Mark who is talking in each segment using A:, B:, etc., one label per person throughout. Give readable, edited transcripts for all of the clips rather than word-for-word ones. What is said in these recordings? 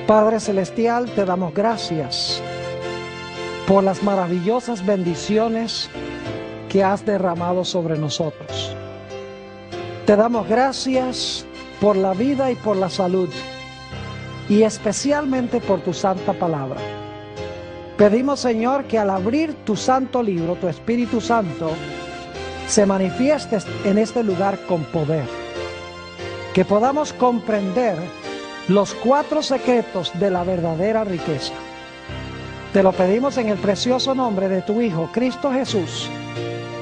A: Padre Celestial, te damos gracias por las maravillosas bendiciones que has derramado sobre nosotros. Te damos gracias por la vida y por la salud, y especialmente por tu santa palabra. Pedimos, Señor, que al abrir tu santo libro, tu Espíritu Santo, se manifieste en este lugar con poder. Que podamos comprender los 4 secretos de la verdadera riqueza. Te lo pedimos en el precioso nombre de tu Hijo, Cristo Jesús.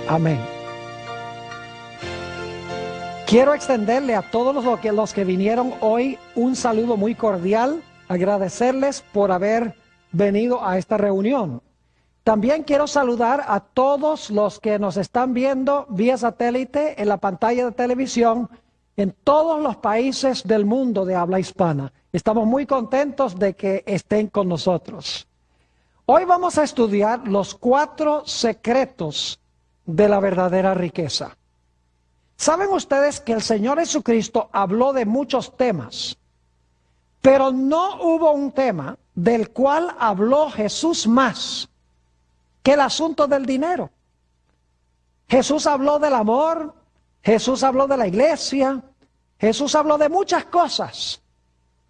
A: Amén. Quiero extenderle a todos los que vinieron hoy un saludo muy cordial, agradecerles por haber venido a esta reunión. También quiero saludar a todos los que nos están viendo vía satélite en la pantalla de televisión en todos los países del mundo de habla hispana. Estamos muy contentos de que estén con nosotros. Hoy vamos a estudiar los 4 secretos de la verdadera riqueza. ¿Saben ustedes que el Señor Jesucristo habló de muchos temas? Pero no hubo un tema del cual habló Jesús más que el asunto del dinero. Jesús habló del amor, Jesús habló de la iglesia, Jesús habló de muchas cosas,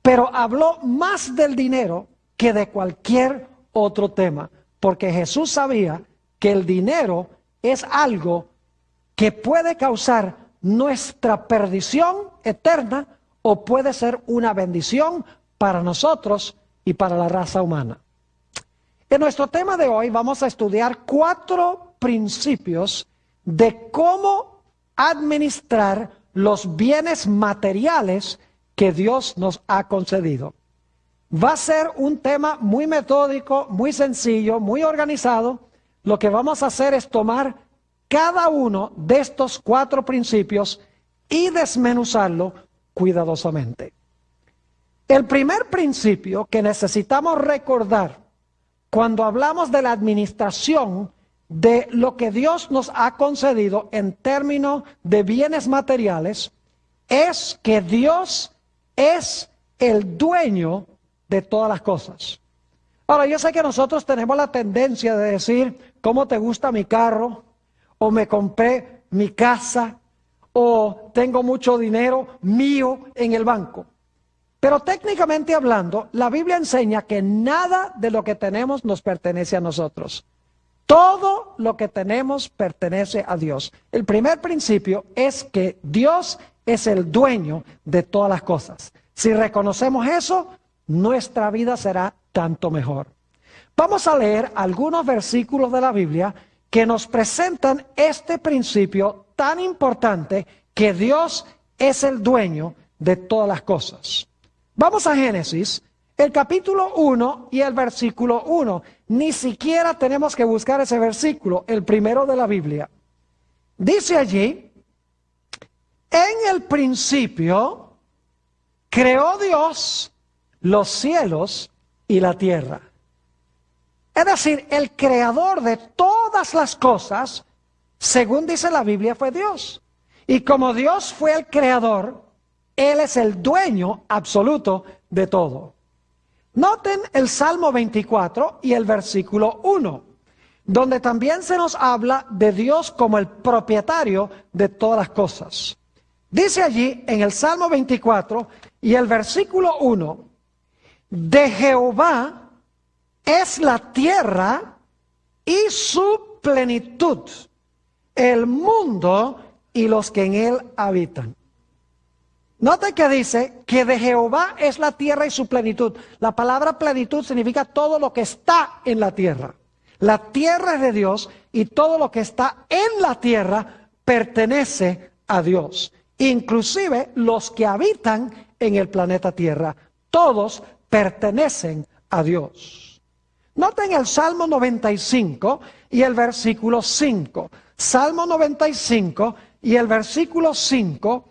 A: pero habló más del dinero que de cualquier otro tema, porque Jesús sabía que el dinero es algo que puede causar nuestra perdición eterna o puede ser una bendición para nosotros y para la raza humana. En nuestro tema de hoy vamos a estudiar 4 principios de cómo administrar los bienes materiales que Dios nos ha concedido. Va a ser un tema muy metódico, muy sencillo, muy organizado. Lo que vamos a hacer es tomar cada uno de estos 4 principios y desmenuzarlo cuidadosamente. El primer principio que necesitamos recordar cuando hablamos de la administración de lo que Dios nos ha concedido en términos de bienes materiales es que Dios es el dueño de todas las cosas. Ahora, yo sé que nosotros tenemos la tendencia de decir, ¿cómo te gusta mi carro? O me compré mi casa, o tengo mucho dinero mío en el banco. Pero técnicamente hablando, la Biblia enseña que nada de lo que tenemos nos pertenece a nosotros. Todo lo que tenemos pertenece a Dios. El primer principio es que Dios es el dueño de todas las cosas. Si reconocemos eso, nuestra vida será tanto mejor. Vamos a leer algunos versículos de la Biblia que nos presentan este principio tan importante que Dios es el dueño de todas las cosas. Vamos a Génesis, el capítulo 1 y el versículo 1. Ni siquiera tenemos que buscar ese versículo, el primero de la Biblia. Dice allí, en el principio creó Dios los cielos y la tierra. Es decir, el creador de todas las cosas, según dice la Biblia, fue Dios. Y como Dios fue el creador, Él es el dueño absoluto de todo. Noten el Salmo 24 y el versículo 1, donde también se nos habla de Dios como el propietario de todas las cosas. Dice allí en el Salmo 24 y el versículo 1, de Jehová es la tierra y su plenitud, el mundo y los que en él habitan. Note que dice que de Jehová es la tierra y su plenitud. La palabra plenitud significa todo lo que está en la tierra. La tierra es de Dios y todo lo que está en la tierra pertenece a Dios. Inclusive los que habitan en el planeta Tierra. Todos pertenecen a Dios. Noten el Salmo 95 y el versículo 5. Salmo 95 y el versículo 5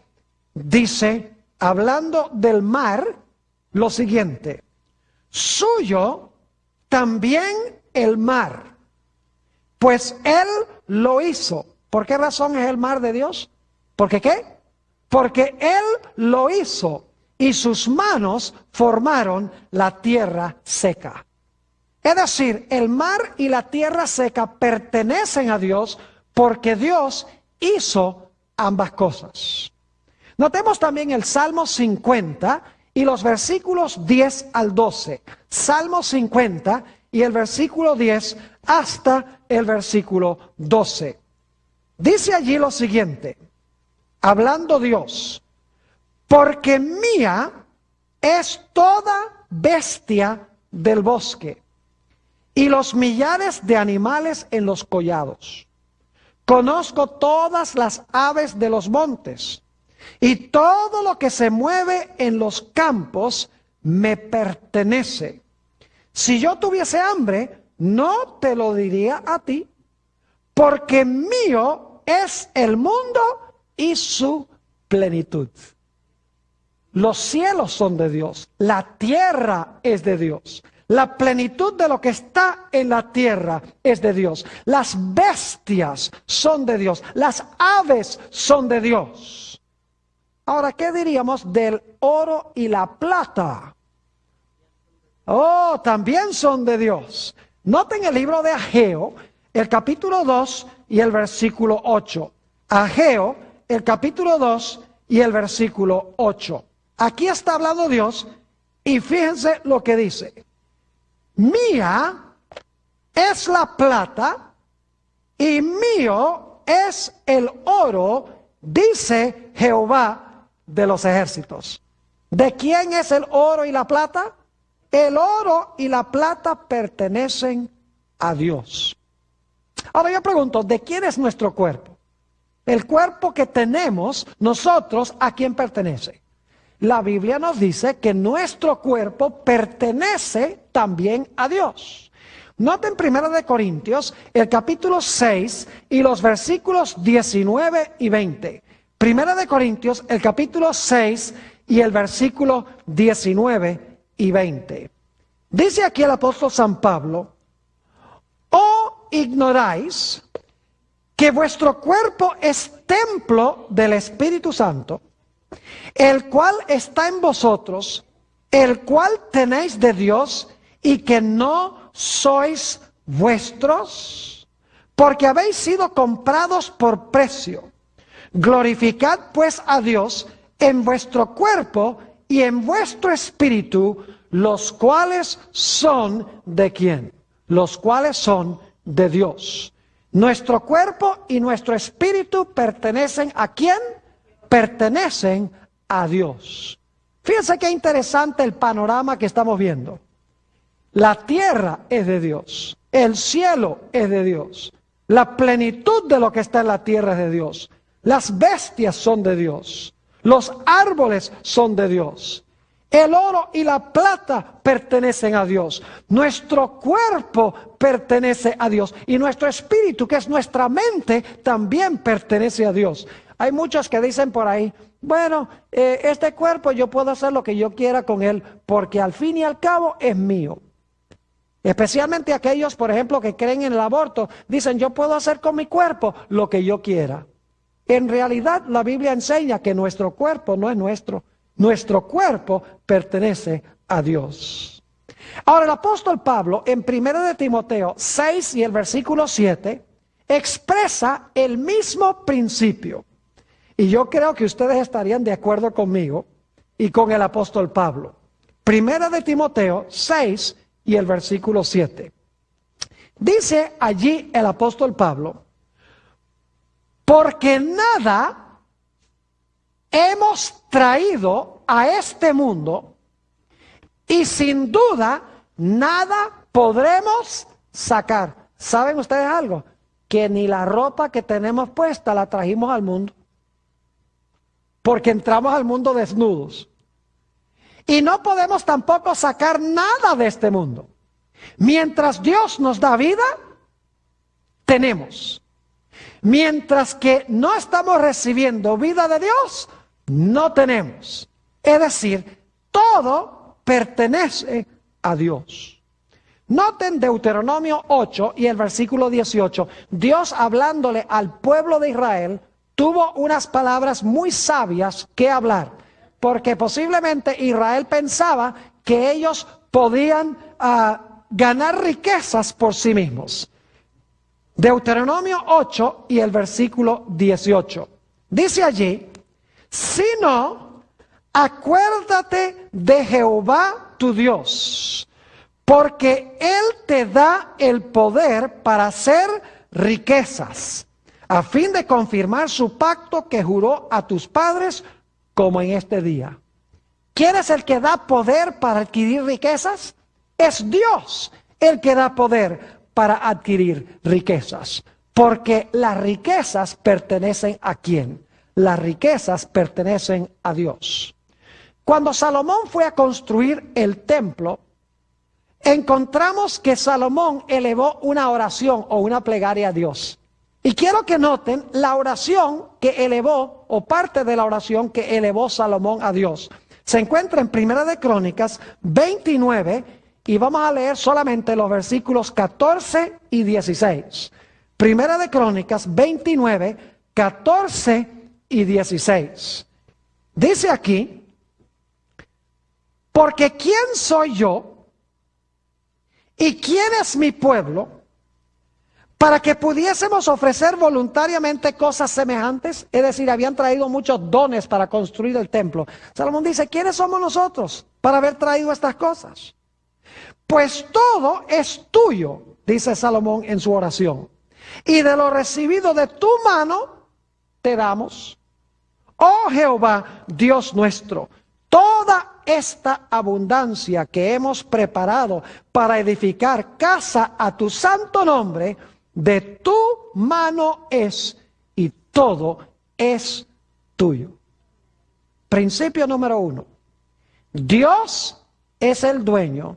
A: dice, hablando del mar, lo siguiente: suyo también el mar, pues Él lo hizo. ¿Por qué razón es el mar de Dios? ¿Por qué qué? Porque Él lo hizo y sus manos formaron la tierra seca. Es decir, el mar y la tierra seca pertenecen a Dios porque Dios hizo ambas cosas. Notemos también el Salmo 50 y los versículos 10 al 12. Salmo 50 y el versículo 10 hasta el versículo 12. Dice allí lo siguiente, hablando Dios: porque mía es toda bestia del bosque y los millares de animales en los collados. Conozco todas las aves de los montes, y todo lo que se mueve en los campos me pertenece. Si yo tuviese hambre, no te lo diría a ti, porque mío es el mundo y su plenitud. Los cielos son de Dios, la tierra es de Dios. La plenitud de lo que está en la tierra es de Dios. Las bestias son de Dios. Las aves son de Dios. Ahora, ¿qué diríamos del oro y la plata? Oh, también son de Dios. Noten el libro de Ageo, el capítulo 2 y el versículo 8. Ageo, el capítulo 2 y el versículo 8. Aquí está hablando Dios y fíjense lo que dice. Mía es la plata y mío es el oro, dice Jehová de los ejércitos. ¿De quién es el oro y la plata? El oro y la plata pertenecen a Dios. Ahora yo pregunto, ¿de quién es nuestro cuerpo? El cuerpo que tenemos nosotros, ¿a quién pertenece? La Biblia nos dice que nuestro cuerpo pertenece también a Dios. Noten 1 Corintios, el capítulo 6 y los versículos 19 y 20. 1 Corintios, el capítulo 6 y el versículo 19 y 20. Dice aquí el apóstol San Pablo: ¿o ignoráis que vuestro cuerpo es templo del Espíritu Santo, el cual está en vosotros, el cual tenéis de Dios, y que no sois vuestros? Porque habéis sido comprados por precio. Glorificad pues a Dios en vuestro cuerpo y en vuestro espíritu, los cuales son ¿de quién? Los cuales son de Dios. Nuestro cuerpo y nuestro espíritu pertenecen ¿a quién? Pertenecen a Dios. Fíjense qué interesante el panorama que estamos viendo. La tierra es de Dios, el cielo es de Dios, la plenitud de lo que está en la tierra es de Dios, las bestias son de Dios, los árboles son de Dios, el oro y la plata pertenecen a Dios, nuestro cuerpo pertenece a Dios y nuestro espíritu, que es nuestra mente, también pertenece a Dios. Hay muchos que dicen por ahí: bueno, este cuerpo yo puedo hacer lo que yo quiera con él, porque al fin y al cabo es mío. Especialmente aquellos, por ejemplo, que creen en el aborto, dicen: yo puedo hacer con mi cuerpo lo que yo quiera. En realidad, la Biblia enseña que nuestro cuerpo no es nuestro. Nuestro cuerpo pertenece a Dios. Ahora, el apóstol Pablo, en 1 de Timoteo 6 y el versículo 7, expresa el mismo principio. Y yo creo que ustedes estarían de acuerdo conmigo y con el apóstol Pablo. 1 de Timoteo 6 y el versículo 7. Dice allí el apóstol Pablo: porque nada hemos traído a este mundo y sin duda nada podremos sacar. ¿Saben ustedes algo? Que ni la ropa que tenemos puesta la trajimos al mundo. Porque entramos al mundo desnudos. Y no podemos tampoco sacar nada de este mundo. Mientras Dios nos da vida, tenemos. Mientras que no estamos recibiendo vida de Dios, no tenemos. Es decir, todo pertenece a Dios. Noten Deuteronomio 8 y el versículo 18. Dios, hablándole al pueblo de Israel, tuvo unas palabras muy sabias que hablar. porque posiblemente Israel pensaba que ellos podían ganar riquezas por sí mismos. Deuteronomio 8 y el versículo 18. Dice allí, si no, acuérdate de Jehová tu Dios, porque Él te da el poder para hacer riquezas, a fin de confirmar su pacto que juró a tus padres, como en este día. ¿Quién es el que da poder para adquirir riquezas? Es Dios el que da poder para adquirir riquezas. Porque las riquezas pertenecen ¿a quién? Las riquezas pertenecen a Dios. Cuando Salomón fue a construir el templo, encontramos que Salomón elevó una oración o una plegaria a Dios. Y quiero que noten la oración que elevó, o parte de la oración que elevó Salomón a Dios. Se encuentra en Primera de Crónicas 29 y vamos a leer solamente los versículos 14 y 16. Primera de Crónicas 29, 14 y 16. Dice aquí, porque ¿quién soy yo y quién es mi pueblo para que pudiésemos ofrecer voluntariamente cosas semejantes? Es decir, habían traído muchos dones para construir el templo. Salomón dice, ¿quiénes somos nosotros para haber traído estas cosas? Pues todo es tuyo, dice Salomón en su oración, y de lo recibido de tu mano te damos, oh Jehová, Dios nuestro, toda esta abundancia que hemos preparado para edificar casa a tu santo nombre, de tu mano es, y todo es tuyo. Principio número 1. Dios es el dueño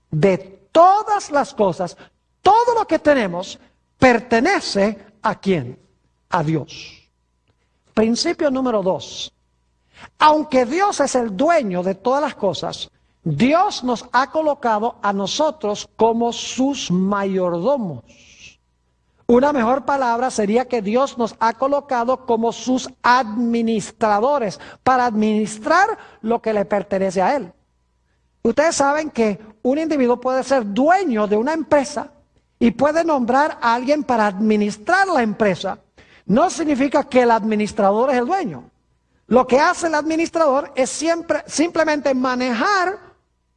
A: de todas las cosas. Todo lo que tenemos pertenece ¿a quién? A Dios. Principio número 2. Aunque Dios es el dueño de todas las cosas, Dios nos ha colocado a nosotros como sus mayordomos. Una mejor palabra sería que Dios nos ha colocado como sus administradores para administrar lo que le pertenece a Él. Ustedes saben que un individuo puede ser dueño de una empresa y puede nombrar a alguien para administrar la empresa. No significa que el administrador es el dueño. Lo que hace el administrador es simplemente manejar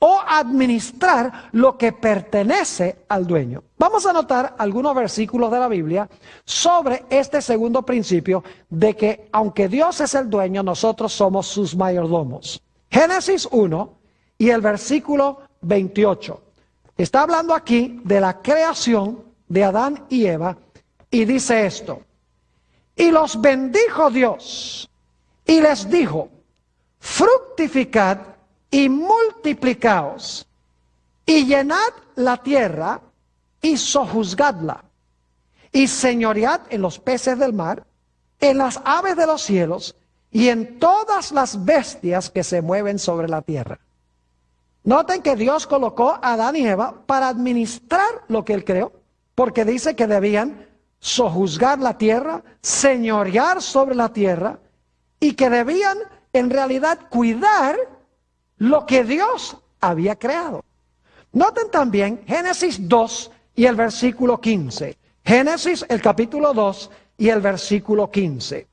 A: o administrar lo que pertenece al dueño. Vamos a notar algunos versículos de la Biblia sobre este segundo principio de que aunque Dios es el dueño, nosotros somos sus mayordomos. Génesis 1 y el versículo 28. Está hablando aquí de la creación de Adán y Eva y dice esto: y los bendijo Dios y les dijo, fructificad y multiplicaos, y llenad la tierra, y sojuzgadla, y señoread en los peces del mar, en las aves de los cielos, y en todas las bestias que se mueven sobre la tierra. Noten que Dios colocó a Adán y Eva para administrar lo que Él creó, porque dice que debían sojuzgar la tierra, señorear sobre la tierra, y que debían en realidad cuidar lo que Dios había creado. Noten también Génesis 2 y el versículo 15. Génesis, el capítulo 2 y el versículo 15.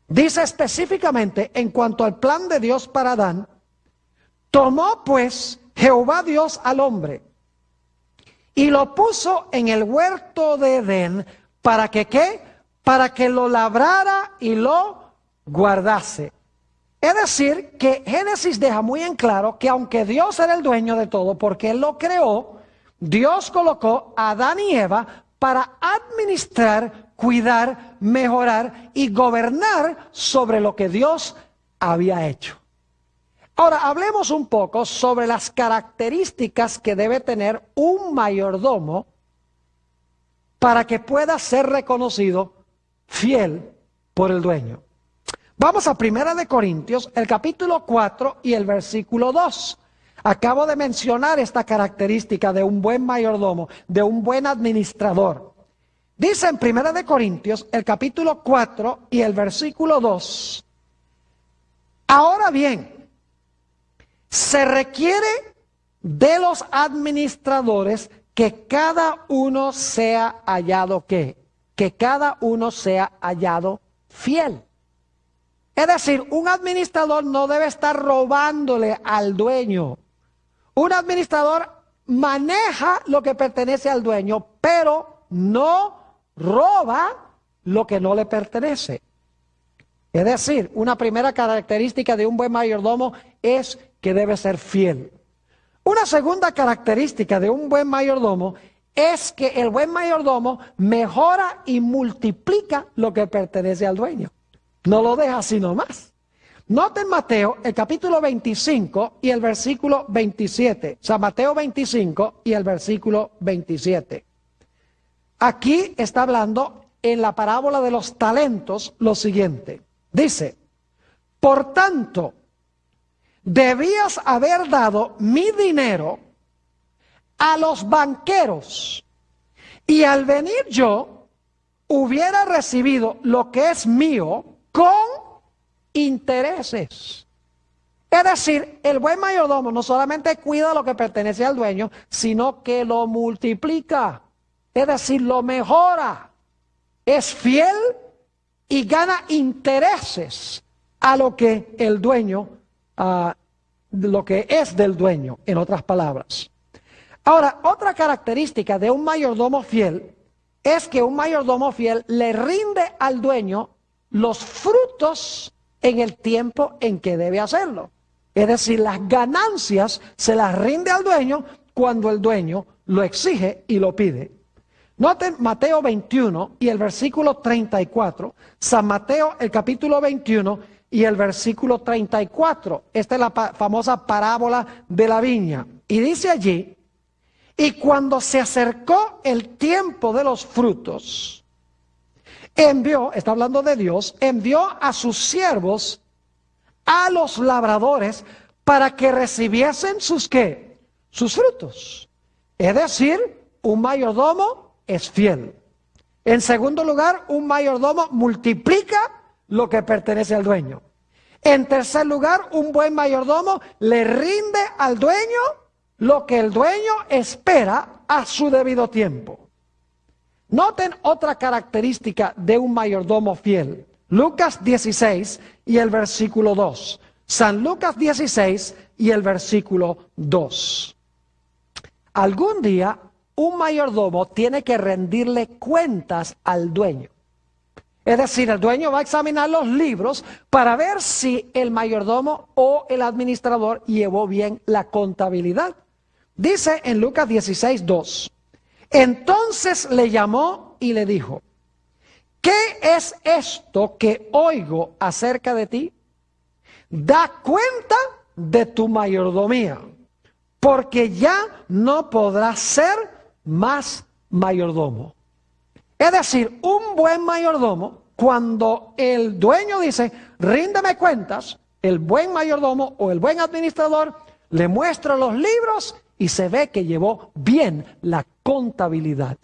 A: Dice específicamente en cuanto al plan de Dios para Adán: tomó pues Jehová Dios al hombre y lo puso en el huerto de Edén para que ¿qué? Para que lo labrara y lo guardase. Es decir, que Génesis deja muy en claro que aunque Dios era el dueño de todo, porque Él lo creó, Dios colocó a Adán y Eva para administrar, cuidar, mejorar y gobernar sobre lo que Dios había hecho. Ahora, hablemos un poco sobre las características que debe tener un mayordomo para que pueda ser reconocido fiel por el dueño. Vamos a Primera de Corintios, el capítulo 4 y el versículo 2. Acabo de mencionar esta característica de un buen mayordomo, de un buen administrador. Dice en Primera de Corintios, el capítulo 4 y el versículo 2: Ahora bien, se requiere de los administradores que cada uno sea hallado ¿qué? Que cada uno sea hallado fiel. Es decir, un administrador no debe estar robándole al dueño. Un administrador maneja lo que pertenece al dueño, pero no roba lo que no le pertenece. Es decir, una primera característica de un buen mayordomo es que debe ser fiel. Una segunda característica de un buen mayordomo es que el buen mayordomo mejora y multiplica lo que pertenece al dueño. No lo deja así nomás. Noten Mateo, el capítulo 25 y el versículo 27. O sea, Mateo 25 y el versículo 27. Aquí está hablando en la parábola de los talentos lo siguiente. Dice, por tanto, debías haber dado mi dinero a los banqueros, y al venir yo hubiera recibido lo que es mío con intereses. Es decir, el buen mayordomo no solamente cuida lo que pertenece al dueño, sino que lo multiplica. Es decir, lo mejora. Es fiel y gana intereses a lo que el dueño, lo que es del dueño, en otras palabras. Ahora, otra característica de un mayordomo fiel es que un mayordomo fiel le rinde al dueño los frutos en el tiempo en que debe hacerlo. Es decir, las ganancias se las rinde al dueño cuando el dueño lo exige y lo pide. Noten Mateo 21 y el versículo 34, San Mateo el capítulo 21 y el versículo 34. Esta es la famosa parábola de la viña. Y dice allí, y cuando se acercó el tiempo de los frutos, envió, está hablando de Dios, envió a sus siervos, a los labradores, para que recibiesen sus ¿qué? Sus frutos. Es decir, un mayordomo es fiel. En segundo lugar, un mayordomo multiplica lo que pertenece al dueño. En tercer lugar, un buen mayordomo le rinde al dueño lo que el dueño espera a su debido tiempo. Noten otra característica de un mayordomo fiel. Lucas 16 y el versículo 2. San Lucas 16 y el versículo 2. Algún día un mayordomo tiene que rendirle cuentas al dueño. Es decir, el dueño va a examinar los libros para ver si el mayordomo o el administrador llevó bien la contabilidad. Dice en Lucas 16, 2. Entonces le llamó y le dijo, ¿qué es esto que oigo acerca de ti? Da cuenta de tu mayordomía, porque ya no podrás ser más mayordomo. Es decir, un buen mayordomo, cuando el dueño dice, ríndeme cuentas, el buen mayordomo o el buen administrador le muestra los libros y se ve que llevó bien la contabilidad.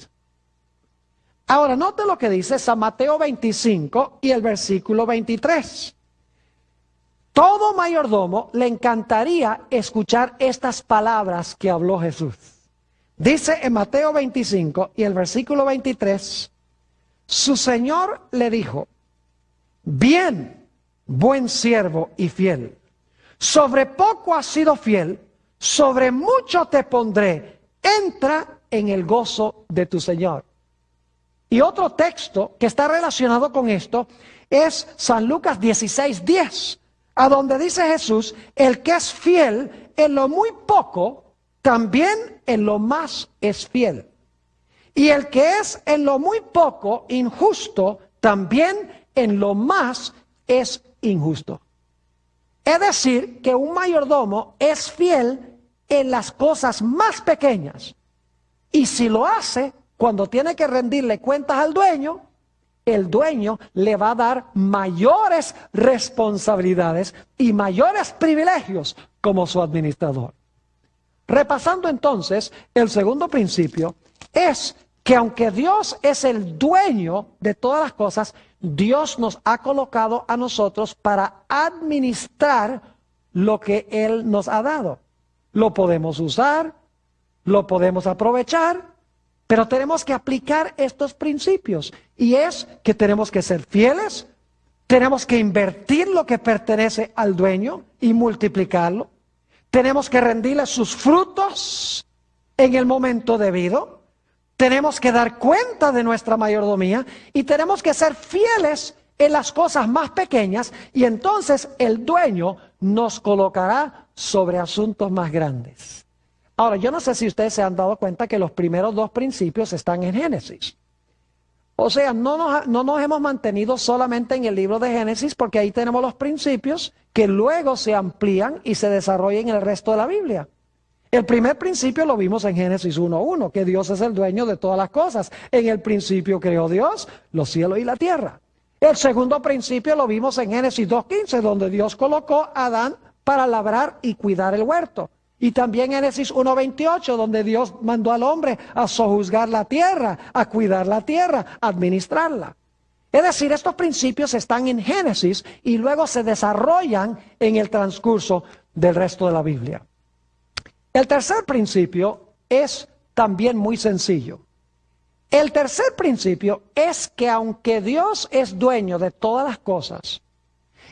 A: Ahora, note lo que dice San Mateo 25 y el versículo 23. Todo mayordomo le encantaría escuchar estas palabras que habló Jesús. Dice en Mateo 25 y el versículo 23, su Señor le dijo, bien, buen siervo y fiel, sobre poco has sido fiel, sobre mucho te pondré, entra en el gozo de tu Señor. Y otro texto que está relacionado con esto es San Lucas 16, 10, a donde dice Jesús, el que es fiel en lo muy poco, también en lo más es fiel. Y el que es en lo muy poco injusto, también en lo más es injusto. Es decir, que un mayordomo es fiel en las cosas más pequeñas. Y si lo hace, cuando tiene que rendirle cuentas al dueño, el dueño le va a dar mayores responsabilidades y mayores privilegios como su administrador. Repasando entonces, el segundo principio es que aunque Dios es el dueño de todas las cosas, Dios nos ha colocado a nosotros para administrar lo que Él nos ha dado. Lo podemos usar, lo podemos aprovechar, pero tenemos que aplicar estos principios. Y es que tenemos que ser fieles, tenemos que invertir lo que pertenece al dueño y multiplicarlo. Tenemos que rendirle sus frutos en el momento debido. Tenemos que dar cuenta de nuestra mayordomía y tenemos que ser fieles en las cosas más pequeñas, y entonces el dueño nos colocará sobre asuntos más grandes. Ahora, yo no sé si ustedes se han dado cuenta que los primeros dos principios están en Génesis. O sea, no nos hemos mantenido solamente en el libro de Génesis, porque ahí tenemos los principios que luego se amplían y se desarrollan en el resto de la Biblia. El primer principio lo vimos en Génesis 1:1, que Dios es el dueño de todas las cosas. En el principio creó Dios los cielos y la tierra. El segundo principio lo vimos en Génesis 2:15, donde Dios colocó a Adán para labrar y cuidar el huerto. Y también en Génesis 1:28, donde Dios mandó al hombre a sojuzgar la tierra, a cuidar la tierra, a administrarla. Es decir, estos principios están en Génesis y luego se desarrollan en el transcurso del resto de la Biblia. El tercer principio es también muy sencillo. El tercer principio es que aunque Dios es dueño de todas las cosas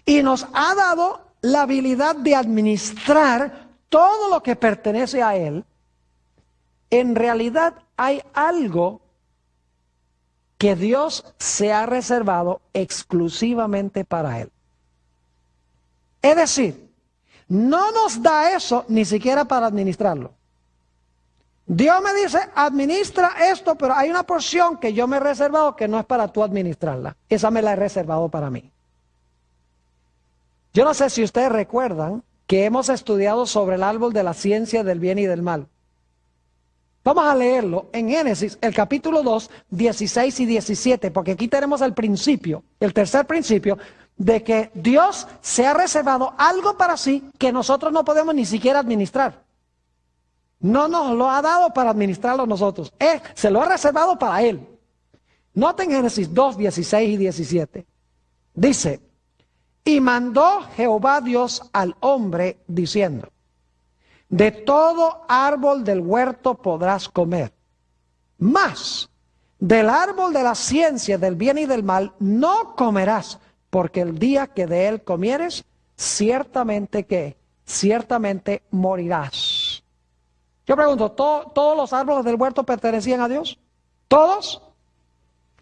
A: y nos ha dado la habilidad de administrar todo lo que pertenece a Él, en realidad hay algo que Dios se ha reservado exclusivamente para Él. Es decir, no nos da eso ni siquiera para administrarlo. Dios me dice, administra esto, pero hay una porción que yo me he reservado que no es para tú administrarla. Esa me la he reservado para mí. Yo no sé si ustedes recuerdan que hemos estudiado sobre el árbol de la ciencia del bien y del mal. Vamos a leerlo en Génesis, el capítulo 2, 16 y 17, porque aquí tenemos el principio, el tercer principio, de que Dios se ha reservado algo para sí que nosotros no podemos ni siquiera administrar. No nos lo ha dado para administrarlo nosotros. Se lo ha reservado para Él. Noten Génesis 2, 16 y 17. Dice, y mandó Jehová Dios al hombre diciendo, de todo árbol del huerto podrás comer, mas del árbol de la ciencia del bien y del mal no comerás, porque el día que de él comieres, ciertamente morirás. Yo pregunto, ¿todos los árboles del huerto pertenecían a Dios? ¿Todos?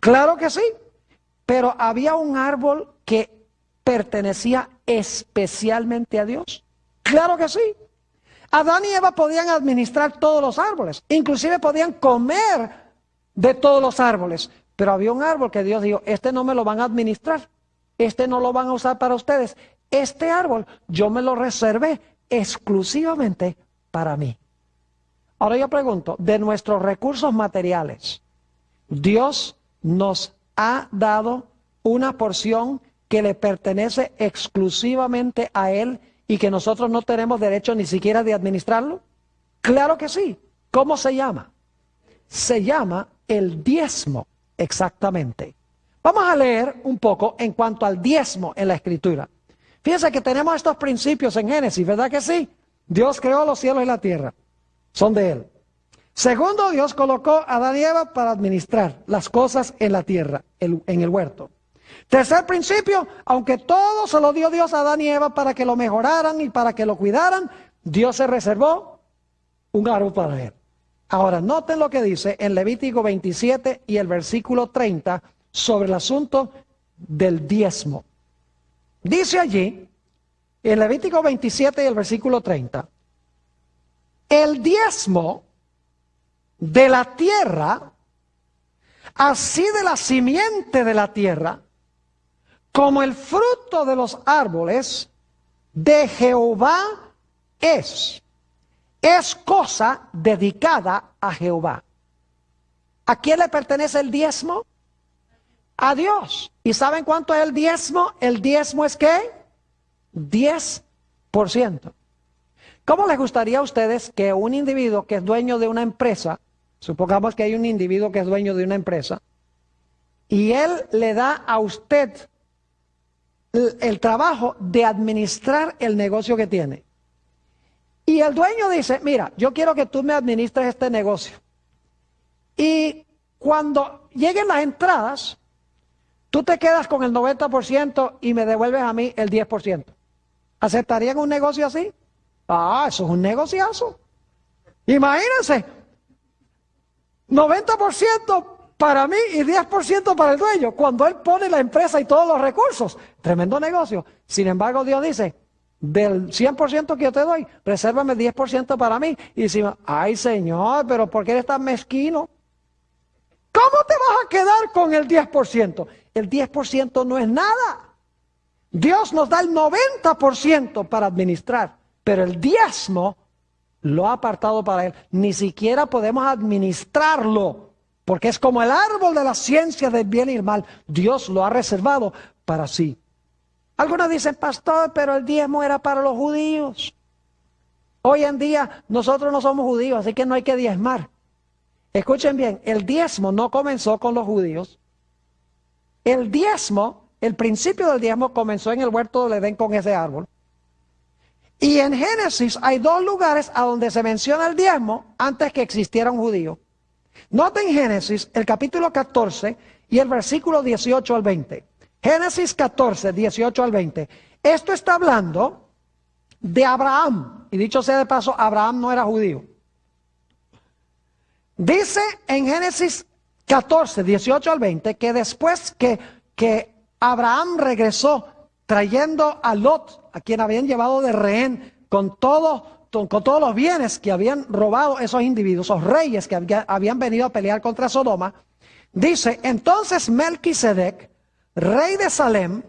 A: Claro que sí, pero había un árbol que pertenecía especialmente a Dios. Claro que sí. Adán y Eva podían administrar todos los árboles, inclusive podían comer de todos los árboles, pero había un árbol que Dios dijo, este no me lo van a administrar, este no lo van a usar para ustedes, este árbol yo me lo reservé exclusivamente para mí. Ahora yo pregunto, de nuestros recursos materiales, Dios nos ha dado una porción que le pertenece exclusivamente a Él y que nosotros no tenemos derecho ni siquiera de administrarlo. Claro que sí. ¿Cómo se llama? Se llama el diezmo, exactamente. Vamos a leer un poco en cuanto al diezmo en la Escritura. Fíjense que tenemos estos principios en Génesis, ¿verdad que sí? Dios creó los cielos y la tierra. Son de Él. Segundo, Dios colocó a Adán y Eva para administrar las cosas en la tierra, en el huerto. Tercer principio, aunque todo se lo dio Dios a Adán y Eva para que lo mejoraran y para que lo cuidaran, Dios se reservó un árbol para Él. Ahora, noten lo que dice en Levítico 27 y el versículo 30 sobre el asunto del diezmo. Dice allí, en Levítico 27 y el versículo 30, el diezmo de la tierra, así de la simiente de la tierra, como el fruto de los árboles, de Jehová es cosa dedicada a Jehová. ¿A quién le pertenece el diezmo? A Dios. ¿Y saben cuánto es el diezmo? El diezmo es ¿qué? 10%. ¿Cómo les gustaría a ustedes que un individuo que es dueño de una empresa, supongamos que hay un individuo que es dueño de una empresa, y Él le da a usted el trabajo de administrar el negocio que tiene. Y el dueño dice, mira, yo quiero que tú me administres este negocio. Y cuando lleguen las entradas, tú te quedas con el 90% y me devuelves a mí el 10%. ¿Aceptarían un negocio así? Ah, eso es un negociazo. Imagínense, 90% para mí y 10% para el dueño, cuando él pone la empresa y todos los recursos. Tremendo negocio. Sin embargo, Dios dice, del 100% que yo te doy, resérvame 10% para mí. Y decimos, ay Señor, pero ¿por qué eres tan mezquino? ¿Cómo te vas a quedar con el 10%? El 10% no es nada. Dios nos da el 90% para administrar, pero el diezmo lo ha apartado para Él. Ni siquiera podemos administrarlo, porque es como el árbol de la ciencia del bien y el mal. Dios lo ha reservado para sí. Algunos dicen, pastor, pero el diezmo era para los judíos. Hoy en día nosotros no somos judíos, así que no hay que diezmar. Escuchen bien, el diezmo no comenzó con los judíos. El diezmo, el principio del diezmo comenzó en el huerto del Edén con ese árbol. Y en Génesis hay dos lugares a donde se menciona el diezmo antes que existiera un judío. Noten Génesis, el capítulo 14 y el versículo 18 al 20. Génesis 14, 18 al 20. Esto está hablando de Abraham. Y dicho sea de paso, Abraham no era judío. Dice en Génesis 14, 18 al 20, que después que Abraham regresó trayendo a Lot, a quien habían llevado de rehén, con todos los bienes que habían robado esos individuos, esos reyes que habían venido a pelear contra Sodoma, dice, entonces Melquisedec, rey de Salem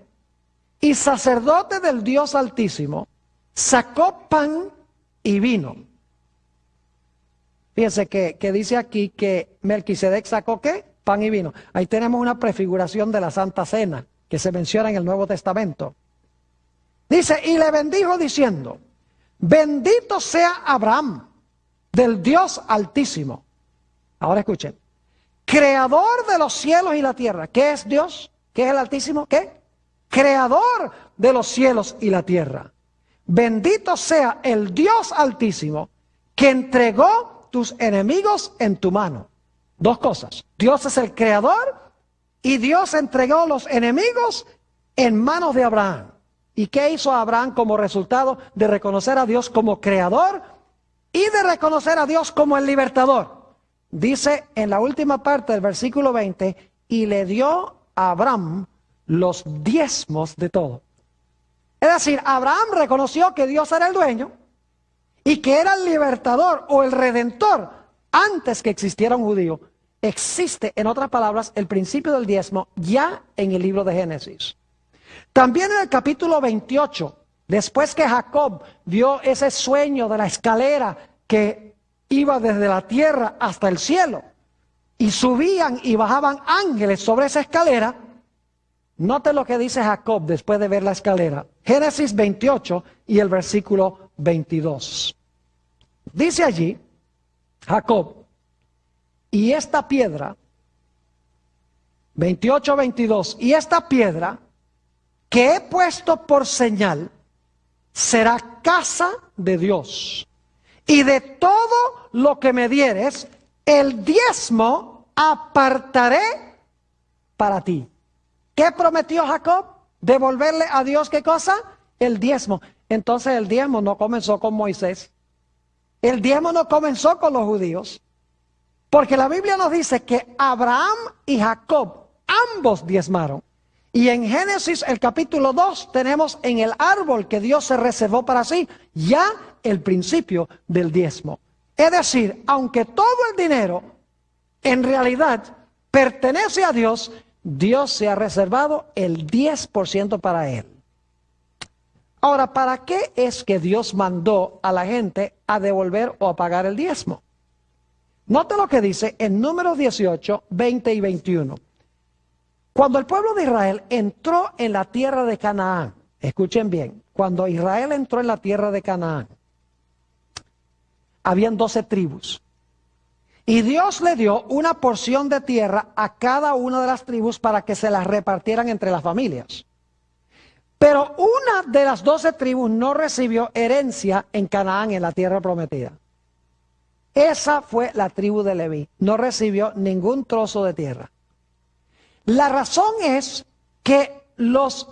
A: y sacerdote del Dios Altísimo, sacó pan y vino. Fíjense que dice aquí que Melquisedec sacó ¿qué? Pan y vino. Ahí tenemos una prefiguración de la Santa Cena que se menciona en el Nuevo Testamento. Dice, y le bendijo diciendo, bendito sea Abraham del Dios Altísimo. Ahora escuchen, creador de los cielos y la tierra. ¿Qué es Dios? ¿Qué es el Altísimo? ¿Qué? Creador de los cielos y la tierra. Bendito sea el Dios Altísimo que entregó tus enemigos en tu mano. Dos cosas. Dios es el creador y Dios entregó los enemigos en manos de Abraham. ¿Y qué hizo Abraham como resultado de reconocer a Dios como creador y de reconocer a Dios como el libertador? Dice en la última parte del versículo 20, y le dio a Abraham los diezmos de todo. Es decir, Abraham reconoció que Dios era el dueño y que era el libertador o el redentor antes que existiera un judío. Existe, en otras palabras, el principio del diezmo ya en el libro de Génesis. También en el capítulo 28, después que Jacob vio ese sueño de la escalera que iba desde la tierra hasta el cielo, y subían y bajaban ángeles sobre esa escalera, note lo que dice Jacob después de ver la escalera. Génesis 28 y el versículo 22. Dice allí, Jacob, y esta piedra, 28-22, y esta piedra que he puesto por señal, será casa de Dios. Y de todo lo que me dieres, el diezmo apartaré para ti. ¿Qué prometió Jacob? ¿Devolverle a Dios qué cosa? El diezmo. Entonces el diezmo no comenzó con Moisés. El diezmo no comenzó con los judíos. Porque la Biblia nos dice que Abraham y Jacob ambos diezmaron. Y en Génesis el capítulo 2 tenemos en el árbol que Dios se reservó para sí ya el principio del diezmo. Es decir, aunque todo el dinero en realidad pertenece a Dios, Dios se ha reservado el 10% para él. Ahora, ¿para qué es que Dios mandó a la gente a devolver o a pagar el diezmo? Note lo que dice en Números 18, 20 y 21. Cuando el pueblo de Israel entró en la tierra de Canaán, escuchen bien, cuando Israel entró en la tierra de Canaán, habían 12 tribus. Y Dios le dio una porción de tierra a cada una de las tribus para que se las repartieran entre las familias. Pero una de las 12 tribus no recibió herencia en Canaán, en la tierra prometida. Esa fue la tribu de Leví. No recibió ningún trozo de tierra. La razón es que los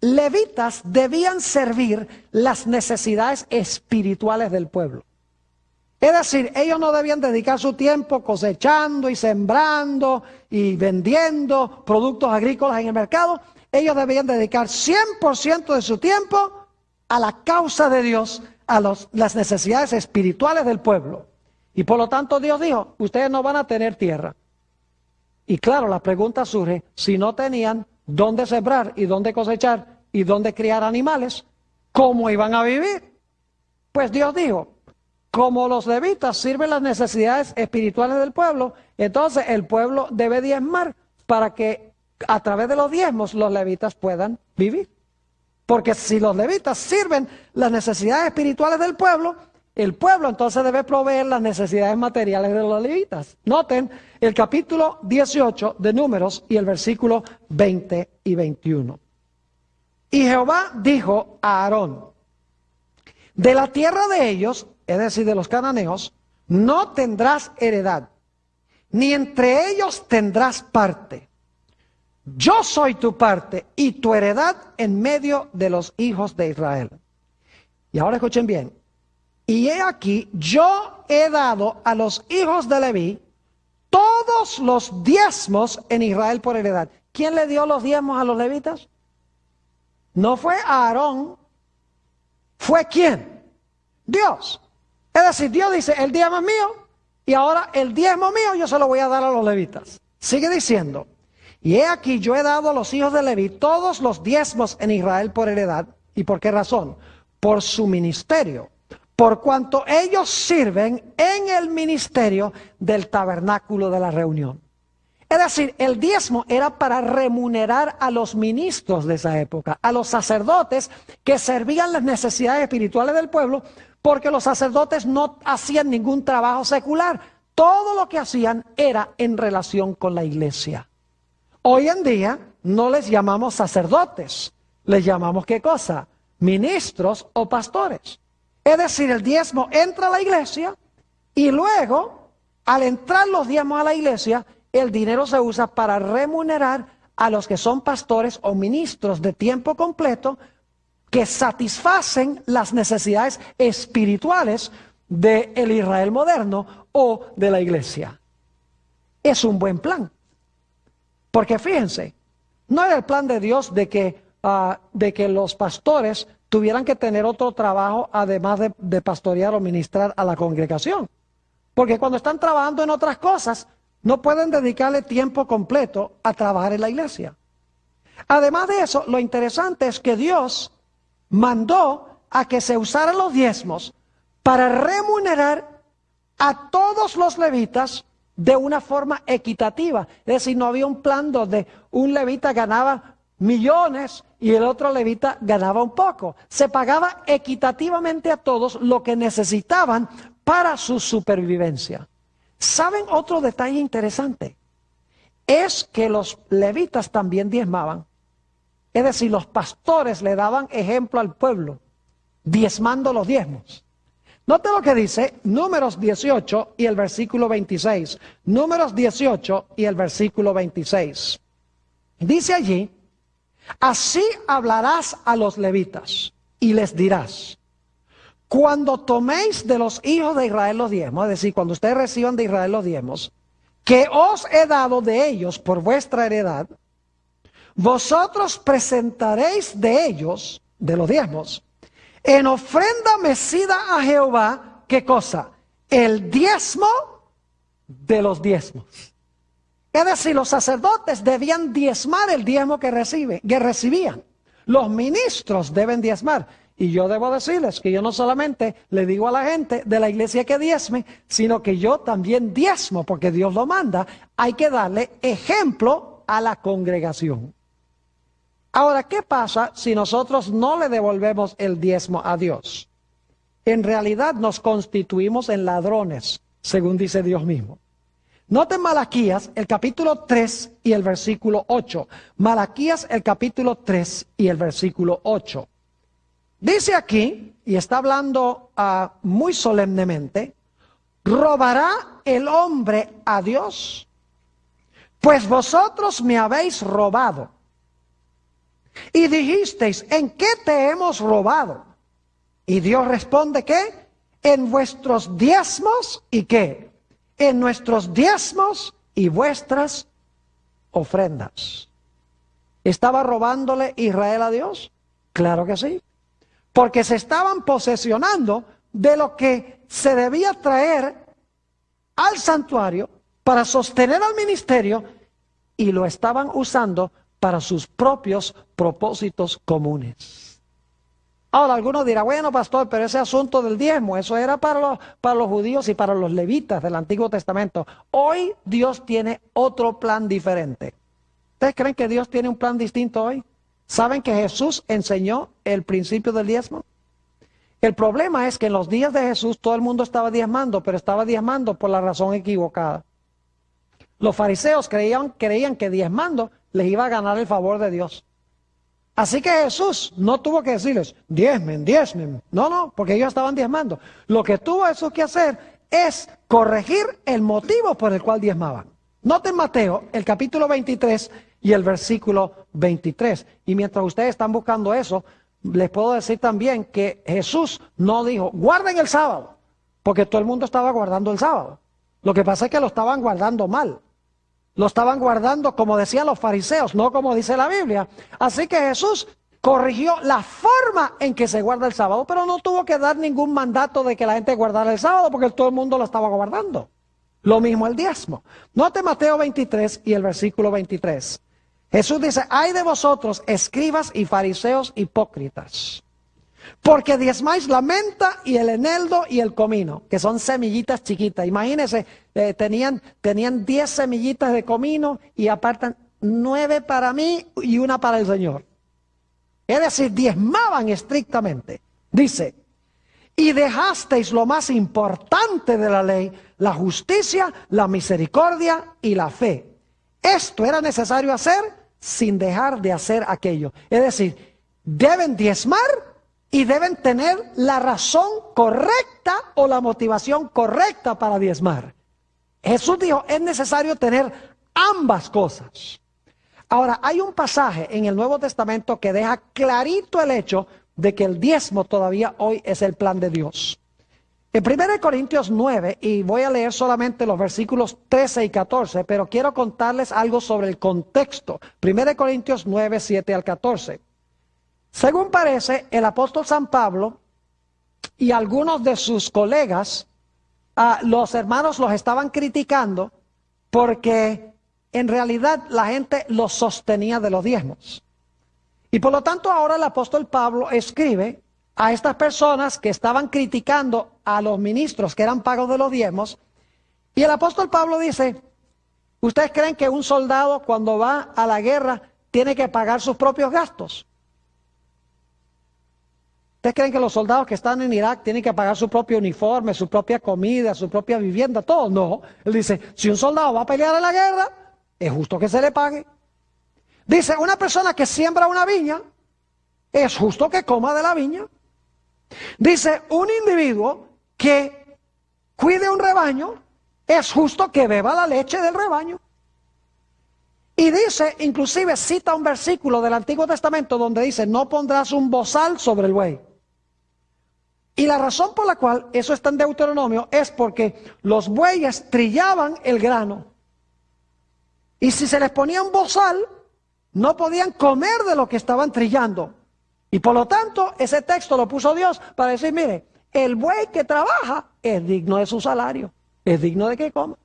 A: levitas debían servir las necesidades espirituales del pueblo. Es decir, ellos no debían dedicar su tiempo cosechando y sembrando y vendiendo productos agrícolas en el mercado. Ellos debían dedicar 100% de su tiempo a la causa de Dios, a las necesidades espirituales del pueblo. Y por lo tanto Dios dijo, ustedes no van a tener tierra. Y claro, la pregunta surge, si no tenían dónde sembrar y dónde cosechar y dónde criar animales, ¿cómo iban a vivir? Pues Dios dijo, como los levitas sirven las necesidades espirituales del pueblo, entonces el pueblo debe diezmar para que a través de los diezmos los levitas puedan vivir. Porque si los levitas sirven las necesidades espirituales del pueblo, el pueblo entonces debe proveer las necesidades materiales de los levitas. Noten el capítulo 18 de Números y el versículo 20 y 21. Y Jehová dijo a Aarón, de la tierra de ellos, es decir, de los cananeos, no tendrás heredad, ni entre ellos tendrás parte. Yo soy tu parte y tu heredad en medio de los hijos de Israel. Y ahora escuchen bien. Y he aquí, yo he dado a los hijos de Leví todos los diezmos en Israel por heredad. ¿Quién le dio los diezmos a los levitas? No fue Aarón. ¿Fue quién? Dios. Es decir, Dios dice, el diezmo es mío y ahora el diezmo mío yo se lo voy a dar a los levitas. Sigue diciendo, y he aquí, yo he dado a los hijos de Leví todos los diezmos en Israel por heredad. ¿Y por qué razón? Por su ministerio. Por cuanto ellos sirven en el ministerio del tabernáculo de la reunión. Es decir, el diezmo era para remunerar a los ministros de esa época, a los sacerdotes que servían las necesidades espirituales del pueblo, porque los sacerdotes no hacían ningún trabajo secular. Todo lo que hacían era en relación con la iglesia. Hoy en día no les llamamos sacerdotes, les llamamos ¿qué cosa? Ministros o pastores. Es decir, el diezmo entra a la iglesia y luego, al entrar los diezmos a la iglesia, el dinero se usa para remunerar a los que son pastores o ministros de tiempo completo que satisfacen las necesidades espirituales del Israel moderno o de la iglesia. Es un buen plan. Porque fíjense, no era el plan de Dios de que los pastores tuvieran que tener otro trabajo además de pastorear o ministrar a la congregación. Porque cuando están trabajando en otras cosas, no pueden dedicarle tiempo completo a trabajar en la iglesia. Además de eso, lo interesante es que Dios mandó a que se usaran los diezmos para remunerar a todos los levitas de una forma equitativa. Es decir, no había un plan donde un levita ganaba millones y el otro levita ganaba un poco. Se pagaba equitativamente a todos lo que necesitaban para su supervivencia. ¿Saben otro detalle interesante? Es que los levitas también diezmaban. Es decir, los pastores le daban ejemplo al pueblo, diezmando los diezmos. Note lo que dice Números 18 y el versículo 26. Números 18 y el versículo 26. Dice allí, así hablarás a los levitas y les dirás, cuando toméis de los hijos de Israel los diezmos, es decir, cuando ustedes reciban de Israel los diezmos, que os he dado de ellos por vuestra heredad, vosotros presentaréis de ellos, de los diezmos, en ofrenda mecida a Jehová, ¿qué cosa? El diezmo de los diezmos. Es decir, los sacerdotes debían diezmar el diezmo que recibían. Los ministros deben diezmar. Y yo debo decirles que yo no solamente le digo a la gente de la iglesia que diezme, sino que yo también diezmo, porque Dios lo manda. Hay que darle ejemplo a la congregación. Ahora, ¿qué pasa si nosotros no le devolvemos el diezmo a Dios? En realidad nos constituimos en ladrones según dice Dios mismo. Noten Malaquías, el capítulo 3 y el versículo 8. Malaquías, el capítulo 3 y el versículo 8. Dice aquí, y está hablando muy solemnemente, ¿robará el hombre a Dios? Pues vosotros me habéis robado. Y dijisteis, ¿en qué te hemos robado? Y Dios responde, ¿qué? En vuestros diezmos, ¿y qué? En nuestros diezmos y vuestras ofrendas. ¿Estaba robándole Israel a Dios? Claro que sí. Porque se estaban posesionando de lo que se debía traer al santuario para sostener al ministerio y lo estaban usando para sus propios propósitos comunes. Ahora, algunos dirán, bueno, pastor, pero ese asunto del diezmo, eso era para los judíos y para los levitas del Antiguo Testamento. Hoy Dios tiene otro plan diferente. ¿Ustedes creen que Dios tiene un plan distinto hoy? ¿Saben que Jesús enseñó el principio del diezmo? El problema es que en los días de Jesús todo el mundo estaba diezmando, pero estaba diezmando por la razón equivocada. Los fariseos creían que diezmando les iba a ganar el favor de Dios. Así que Jesús no tuvo que decirles, diezmen, diezmen. No, porque ellos estaban diezmando. Lo que tuvo Jesús que hacer es corregir el motivo por el cual diezmaban. Noten Mateo, el capítulo 23 y el versículo 23. Y mientras ustedes están buscando eso, les puedo decir también que Jesús no dijo, guarden el sábado, porque todo el mundo estaba guardando el sábado. Lo que pasa es que lo estaban guardando mal. Lo estaban guardando como decían los fariseos, no como dice la Biblia. Así que Jesús corrigió la forma en que se guarda el sábado, pero no tuvo que dar ningún mandato de que la gente guardara el sábado, porque todo el mundo lo estaba guardando. Lo mismo el diezmo. Note Mateo 23 y el versículo 23. Jesús dice, ay de vosotros, escribas y fariseos hipócritas, porque diezmáis la menta y el eneldo y el comino, que son semillitas chiquitas. Imagínense, tenían 10 semillitas de comino y apartan 9 para mí y 1 para el Señor. Es decir, diezmaban estrictamente. Dice, y dejasteis lo más importante de la ley, la justicia, la misericordia y la fe. Esto era necesario hacer sin dejar de hacer aquello. Es decir, deben diezmar y deben tener la razón correcta o la motivación correcta para diezmar. Jesús dijo, es necesario tener ambas cosas. Ahora, hay un pasaje en el Nuevo Testamento que deja clarito el hecho de que el diezmo todavía hoy es el plan de Dios. En 1 Corintios 9, y voy a leer solamente los versículos 13 y 14, pero quiero contarles algo sobre el contexto. 1 Corintios 9, 7 al 14. Según parece, el apóstol San Pablo y algunos de sus colegas, los hermanos los estaban criticando porque en realidad la gente los sostenía de los diezmos. Y por lo tanto ahora el apóstol Pablo escribe a estas personas que estaban criticando a los ministros que eran pagos de los diezmos. Y el apóstol Pablo dice, ¿ustedes creen que un soldado cuando va a la guerra tiene que pagar sus propios gastos? ¿Ustedes creen que los soldados que están en Irak tienen que pagar su propio uniforme, su propia comida, su propia vivienda, todo? No. Él dice, si un soldado va a pelear en la guerra, es justo que se le pague. Dice, una persona que siembra una viña, es justo que coma de la viña. Dice, un individuo que cuide un rebaño, es justo que beba la leche del rebaño. Y dice, inclusive cita un versículo del Antiguo Testamento donde dice, no pondrás un bozal sobre el buey. Y la razón por la cual eso está en Deuteronomio es porque los bueyes trillaban el grano. Y si se les ponía un bozal, no podían comer de lo que estaban trillando. Y por lo tanto, ese texto lo puso Dios para decir, mire, el buey que trabaja es digno de su salario, es digno de que coma.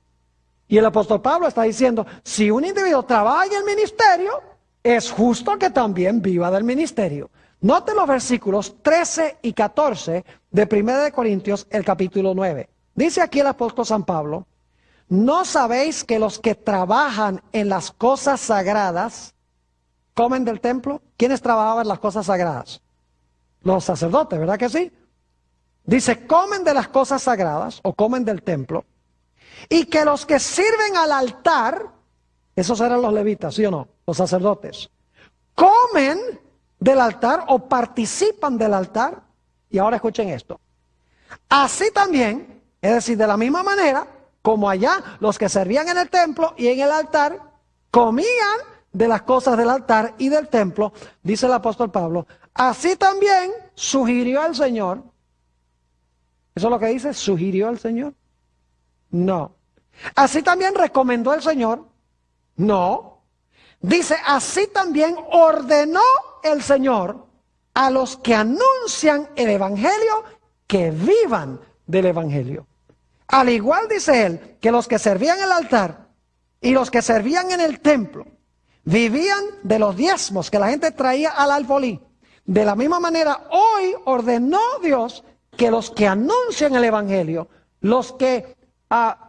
A: Y el apóstol Pablo está diciendo, si un individuo trabaja en el ministerio, es justo que también viva del ministerio. Note los versículos 13 y 14 de 1 Corintios, el capítulo 9. Dice aquí el apóstol San Pablo, ¿no sabéis que los que trabajan en las cosas sagradas comen del templo? ¿Quiénes trabajaban en las cosas sagradas? Los sacerdotes, ¿verdad que sí? Dice, comen de las cosas sagradas o comen del templo Y que los que sirven al altar, esos eran los levitas, ¿sí o no? Los sacerdotes, comen del altar o participan del altar. Y ahora escuchen esto. Así también, es decir, de la misma manera, como allá los que servían en el templo y en el altar, comían de las cosas del altar y del templo, dice el apóstol Pablo, así también sugirió el Señor. ¿Eso es lo que dice? ¿Sugirió el Señor? No. Así también recomendó el Señor. No. Dice, así también ordenó el Señor a los que anuncian el Evangelio que vivan del Evangelio. Al igual dice él, que los que servían el altar y los que servían en el templo vivían de los diezmos que la gente traía al alfolí. De la misma manera, hoy ordenó Dios que los que anuncian el Evangelio, los que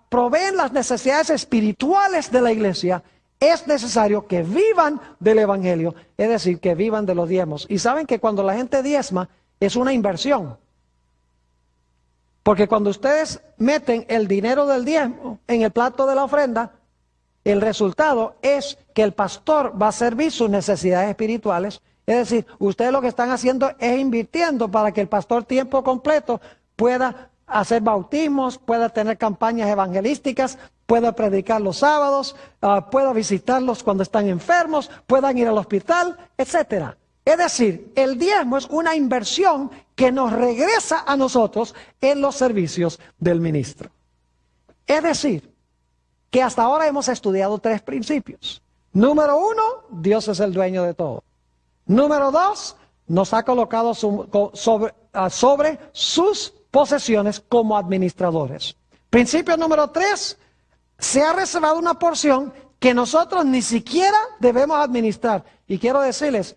A: proveen las necesidades espirituales de la iglesia, es necesario que vivan del Evangelio, es decir, que vivan de los diezmos. Y saben que cuando la gente diezma es una inversión. Porque cuando ustedes meten el dinero del diezmo en el plato de la ofrenda, el resultado es que el pastor va a servir sus necesidades espirituales. Es decir, ustedes lo que están haciendo es invirtiendo para que el pastor tiempo completo pueda hacer bautismos, pueda tener campañas evangelísticas, pueda predicar los sábados, pueda visitarlos cuando están enfermos, puedan ir al hospital, etcétera. Es decir, el diezmo es una inversión que nos regresa a nosotros en los servicios del ministro. Es decir, que hasta ahora hemos estudiado 3 principios. Número 1, Dios es el dueño de todo. Número 2, nos ha colocado sobre sus posesiones como administradores. Principio número 3, se ha reservado una porción que nosotros ni siquiera debemos administrar. Y quiero decirles,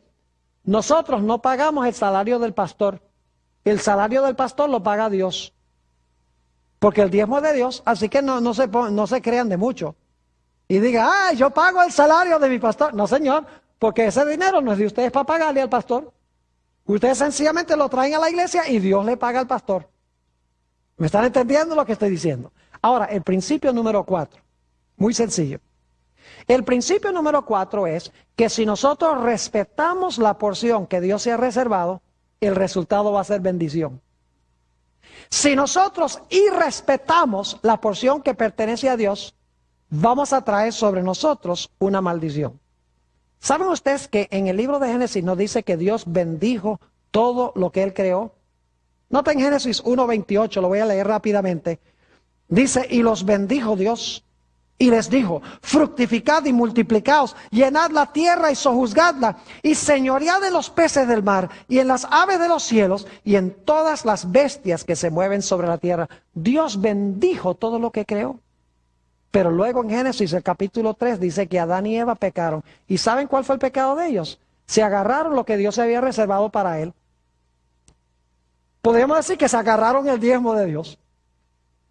A: nosotros no pagamos el salario del pastor. El salario del pastor lo paga Dios. Porque el diezmo es de Dios, así que no se crean de mucho. Y diga, yo pago el salario de mi pastor. No, señor, porque ese dinero no es de ustedes para pagarle al pastor. Ustedes sencillamente lo traen a la iglesia y Dios le paga al pastor. ¿Me están entendiendo lo que estoy diciendo? Ahora, el principio número 4, muy sencillo. El principio número 4 es que si nosotros respetamos la porción que Dios se ha reservado, el resultado va a ser bendición. Si nosotros irrespetamos la porción que pertenece a Dios, vamos a traer sobre nosotros una maldición. ¿Saben ustedes que en el libro de Génesis nos dice que Dios bendijo todo lo que Él creó? Noten Génesis 1:28, lo voy a leer rápidamente. Dice, y los bendijo Dios, y les dijo, fructificad y multiplicaos, llenad la tierra y sojuzgadla, y señoread en los peces del mar, y en las aves de los cielos, y en todas las bestias que se mueven sobre la tierra. Dios bendijo todo lo que creó. Pero luego en Génesis, el capítulo 3, dice que Adán y Eva pecaron. ¿Y saben cuál fue el pecado de ellos? Se agarraron lo que Dios se había reservado para él. Podríamos decir que se agarraron el diezmo de Dios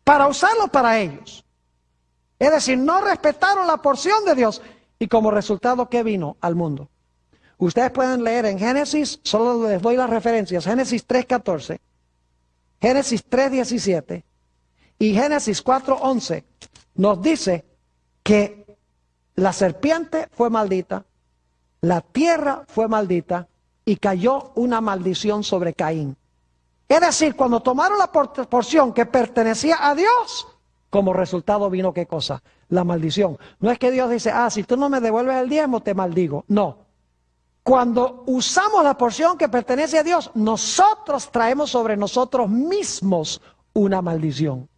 A: para usarlo para ellos. Es decir, no respetaron la porción de Dios. Y como resultado, ¿qué vino al mundo? Ustedes pueden leer en Génesis, solo les doy las referencias, Génesis 3:14, Génesis 3:17 y Génesis 4:11. Nos dice que la serpiente fue maldita, la tierra fue maldita y cayó una maldición sobre Caín. Es decir, cuando tomaron la porción que pertenecía a Dios, como resultado vino ¿qué cosa? La maldición. No es que Dios dice, si tú no me devuelves el diezmo, te maldigo. No. Cuando usamos la porción que pertenece a Dios, nosotros traemos sobre nosotros mismos una maldición.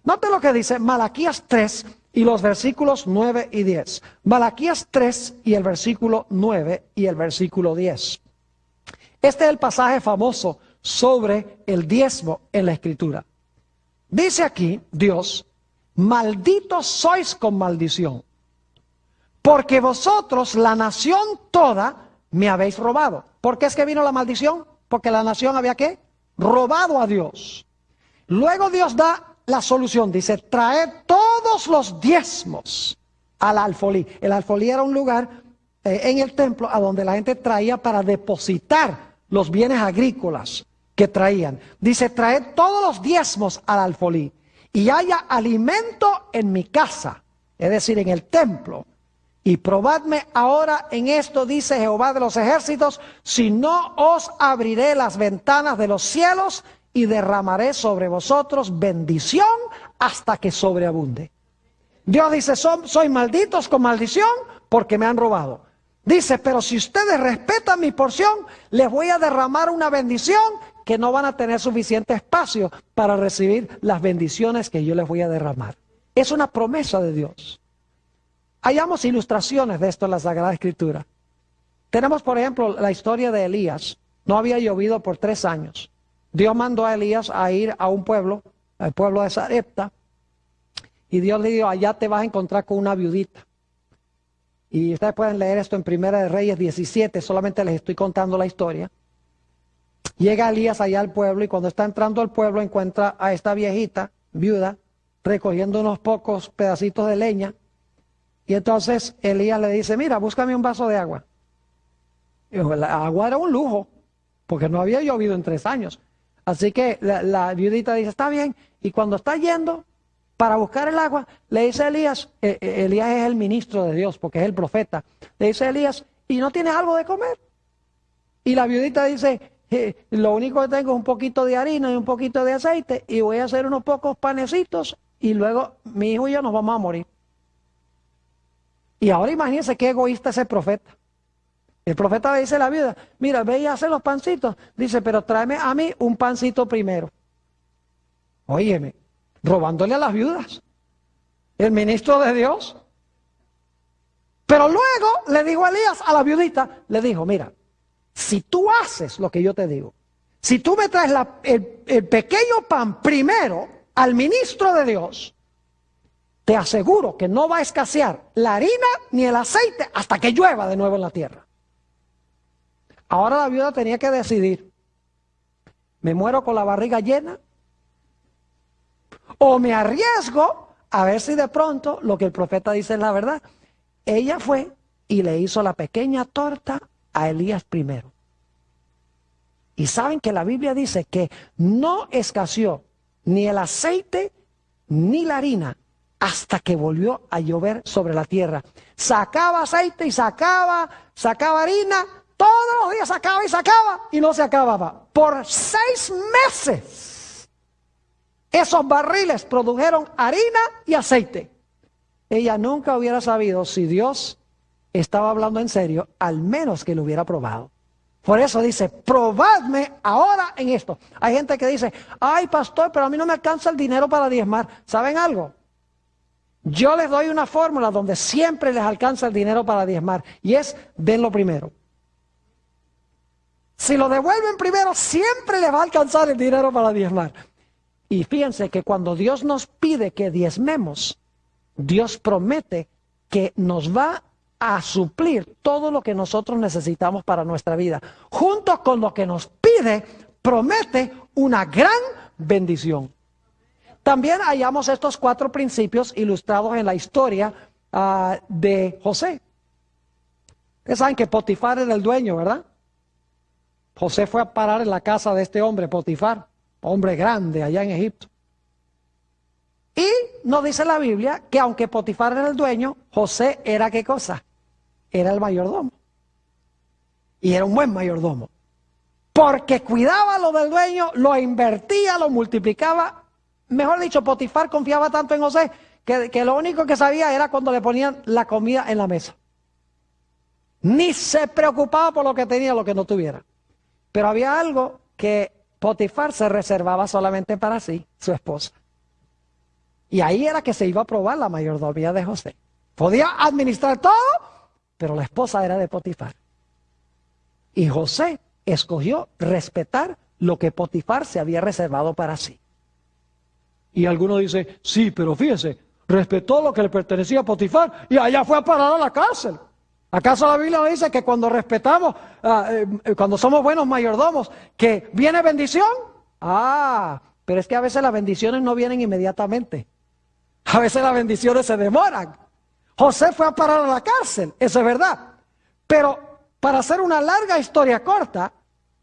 A: Note lo que dice Malaquías 3 y los versículos 9 y 10. Malaquías 3 y el versículo 9 y el versículo 10. Este es el pasaje famoso sobre el diezmo en la Escritura. Dice aquí Dios, malditos sois con maldición, porque vosotros, la nación toda, me habéis robado. ¿Por qué es que vino la maldición? Porque la nación había ¿qué? Robado a Dios. Luego Dios da la solución, dice, traed todos los diezmos al alfolí. El alfolí era un lugar en el templo a donde la gente traía para depositar los bienes agrícolas que traían. Dice, traed todos los diezmos al alfolí y haya alimento en mi casa, es decir, en el templo, y probadme ahora en esto, dice Jehová de los ejércitos, si no os abriré las ventanas de los cielos y derramaré sobre vosotros bendición hasta que sobreabunde. Dios dice, soy malditos con maldición porque me han robado. Dice, pero si ustedes respetan mi porción, les voy a derramar una bendición que no van a tener suficiente espacio para recibir las bendiciones que yo les voy a derramar. Es una promesa de Dios. Hallamos ilustraciones de esto en la Sagrada Escritura. Tenemos, por ejemplo, la historia de Elías. No había llovido por 3 años. Dios mandó a Elías a ir a un pueblo, al pueblo de Sarepta, y Dios le dijo, allá te vas a encontrar con una viudita. Y ustedes pueden leer esto en Primera de Reyes 17, solamente les estoy contando la historia. Llega Elías allá al pueblo y cuando está entrando al pueblo encuentra a esta viejita, viuda, recogiendo unos pocos pedacitos de leña. Y entonces Elías le dice, mira, búscame un vaso de agua. Y la agua era un lujo, porque no había llovido en 3 años. Así que la viudita dice, está bien. Y cuando está yendo para buscar el agua, le dice a Elías, Elías es el ministro de Dios, porque es el profeta. Le dice a Elías, ¿y no tienes algo de comer? Y la viudita dice, lo único que tengo es un poquito de harina y un poquito de aceite, y voy a hacer unos pocos panecitos, y luego mi hijo y yo nos vamos a morir. Y ahora imagínense qué egoísta es el profeta. El profeta le dice a la viuda, mira, ve y hace los pancitos. Dice, pero tráeme a mí un pancito primero. Óyeme, robándole a las viudas. El ministro de Dios. Pero luego le dijo a Elías, a la viudita, le dijo, mira, si tú haces lo que yo te digo, si tú me traes el pequeño pan primero al ministro de Dios, te aseguro que no va a escasear la harina ni el aceite hasta que llueva de nuevo en la tierra. Ahora la viuda tenía que decidir, ¿me muero con la barriga llena? ¿O me arriesgo a ver si de pronto lo que el profeta dice es la verdad? Ella fue y le hizo la pequeña torta a Elías primero. Y saben que la Biblia dice que no escaseó ni el aceite ni la harina hasta que volvió a llover sobre la tierra. Sacaba aceite y sacaba harina, todos los días sacaba y no se acababa. Por 6 meses esos barriles produjeron harina y aceite. Ella nunca hubiera sabido si Dios estaba hablando en serio, al menos que lo hubiera probado. Por eso dice, probadme ahora en esto. Hay gente que dice, ay pastor, pero a mí no me alcanza el dinero para diezmar. ¿Saben algo? Yo les doy una fórmula donde siempre les alcanza el dinero para diezmar. Y es, denlo primero. Si lo devuelven primero, siempre les va a alcanzar el dinero para diezmar. Y fíjense que cuando Dios nos pide que diezmemos, Dios promete que nos va a suplir todo lo que nosotros necesitamos para nuestra vida. Junto con lo que nos pide, promete una gran bendición. También hallamos estos 4 principios ilustrados en la historia de José. Ustedes saben que Potifar era el dueño, ¿verdad? José fue a parar en la casa de este hombre, Potifar, hombre grande allá en Egipto. Y nos dice la Biblia que aunque Potifar era el dueño, José era ¿qué cosa? Era el mayordomo. Y era un buen mayordomo. Porque cuidaba lo del dueño, lo invertía, lo multiplicaba. Mejor dicho, Potifar confiaba tanto en José que lo único que sabía era cuando le ponían la comida en la mesa. Ni se preocupaba por lo que tenía o lo que no tuviera. Pero había algo que Potifar se reservaba solamente para sí, su esposa. Y ahí era que se iba a probar la mayordomía de José. Podía administrar todo, pero la esposa era de Potifar. Y José escogió respetar lo que Potifar se había reservado para sí. Y alguno dice, sí, pero fíjese, respetó lo que le pertenecía a Potifar y allá fue a parar a la cárcel. ¿Acaso la Biblia dice que cuando respetamos, cuando somos buenos mayordomos, que viene bendición? Pero es que a veces las bendiciones no vienen inmediatamente. A veces las bendiciones se demoran. José fue a parar a la cárcel, eso es verdad. Pero para hacer una larga historia corta,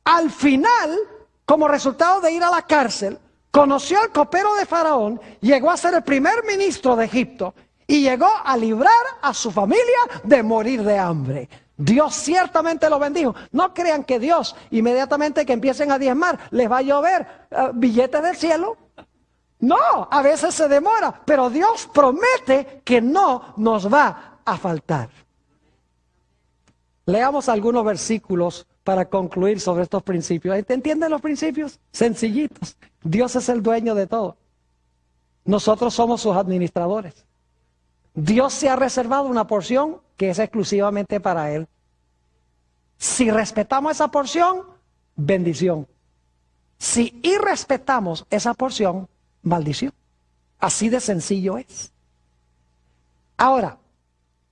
A: al final, como resultado de ir a la cárcel, Conoció al copero de Faraón, llegó a ser el primer ministro de Egipto y llegó a librar a su familia de morir de hambre. Dios ciertamente lo bendijo. No crean que Dios, inmediatamente que empiecen a diezmar, les va a llover billetes del cielo. No, a veces se demora, pero Dios promete que no nos va a faltar. Leamos algunos versículos para concluir sobre estos principios. ¿Entienden los principios? Sencillitos. Dios es el dueño de todo. Nosotros somos sus administradores. Dios se ha reservado una porción que es exclusivamente para Él. Si respetamos esa porción, bendición. Si irrespetamos esa porción, maldición. Así de sencillo es. Ahora,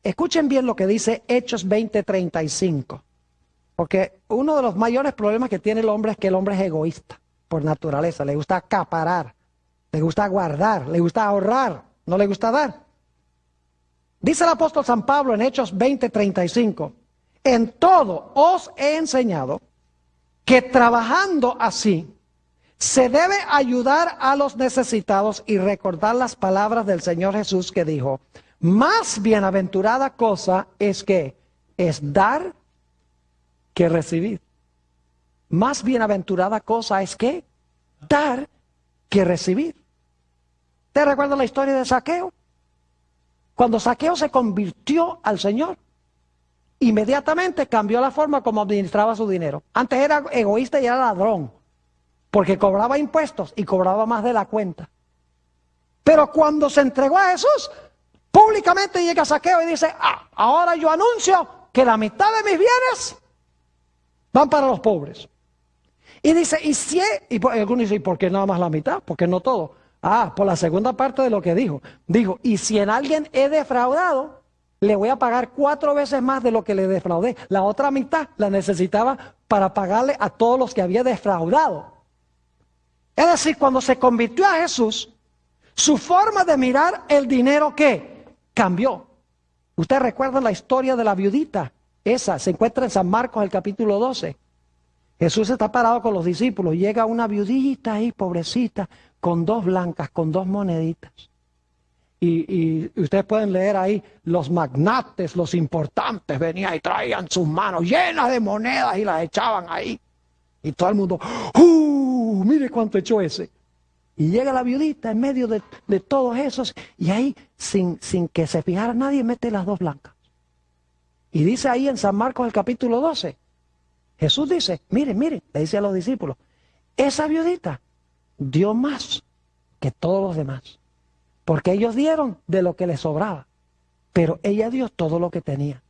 A: escuchen bien lo que dice Hechos 20:35. Porque uno de los mayores problemas que tiene el hombre es que el hombre es egoísta por naturaleza. Le gusta acaparar, le gusta guardar, le gusta ahorrar, no le gusta dar. Dice el apóstol San Pablo en Hechos 20:35, en todo os he enseñado que trabajando así se debe ayudar a los necesitados y recordar las palabras del Señor Jesús que dijo, más bienaventurada cosa es dar que recibir. Más bienaventurada cosa es dar que recibir. ¿Te recuerdas la historia de Zaqueo? Cuando Zaqueo se convirtió al Señor, inmediatamente cambió la forma como administraba su dinero. Antes era egoísta y era ladrón, porque cobraba impuestos y cobraba más de la cuenta. Pero cuando se entregó a Jesús, públicamente llega Zaqueo y dice, ahora yo anuncio que la mitad de mis bienes van para los pobres. Y dice, y algunos dicen, ¿y por qué nada más la mitad? ¿Por qué no todo? Por la segunda parte de lo que dijo. Dijo, y si en alguien he defraudado, le voy a pagar 4 veces más de lo que le defraudé. La otra mitad la necesitaba para pagarle a todos los que había defraudado. Es decir, cuando se convirtió a Jesús, su forma de mirar el dinero, ¿qué? Cambió. Ustedes recuerdan la historia de la viudita. Esa se encuentra en San Marcos, el capítulo 12. Jesús está parado con los discípulos. Llega una viudita ahí, pobrecita, con 2 blancas, con 2 moneditas. Y ustedes pueden leer ahí, los magnates, los importantes, venían y traían sus manos llenas de monedas y las echaban ahí. Y todo el mundo, mire cuánto echó ese. Y llega la viudita en medio de todos esos, y ahí, sin que se fijara nadie, mete las 2 blancas. Y dice ahí en San Marcos, el capítulo 12, Jesús dice, mire, le dice a los discípulos, esa viudita dio más que todos los demás. Porque ellos dieron de lo que les sobraba, pero ella dio todo lo que tenía.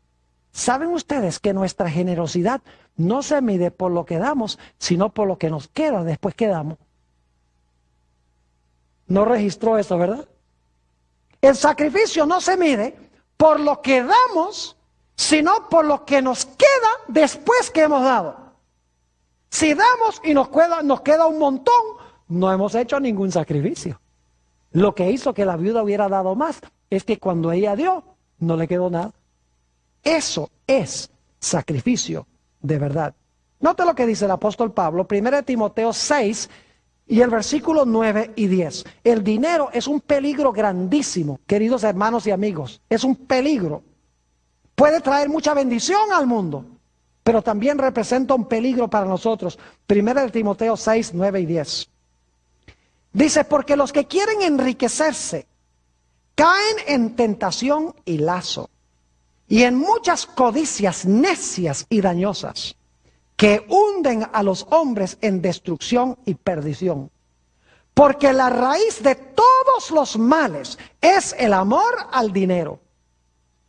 A: ¿Saben ustedes que nuestra generosidad no se mide por lo que damos, sino por lo que nos queda después que damos? No registró eso, ¿verdad? El sacrificio no se mide por lo que damos, sino por lo que nos queda después que hemos dado. Si damos y nos queda un montón, no hemos hecho ningún sacrificio. Lo que hizo que la viuda hubiera dado más es que cuando ella dio, no le quedó nada. Eso es sacrificio de verdad. Note lo que dice el apóstol Pablo, 1 Timoteo 6 y el versículo 9 y 10. El dinero es un peligro grandísimo, queridos hermanos y amigos. Es un peligro. Puede traer mucha bendición al mundo, pero también representa un peligro para nosotros. 1 Timoteo 6, 9 y 10. Dice, porque los que quieren enriquecerse caen en tentación y lazo, y en muchas codicias necias y dañosas, que hunden a los hombres en destrucción y perdición. Porque la raíz de todos los males es el amor al dinero,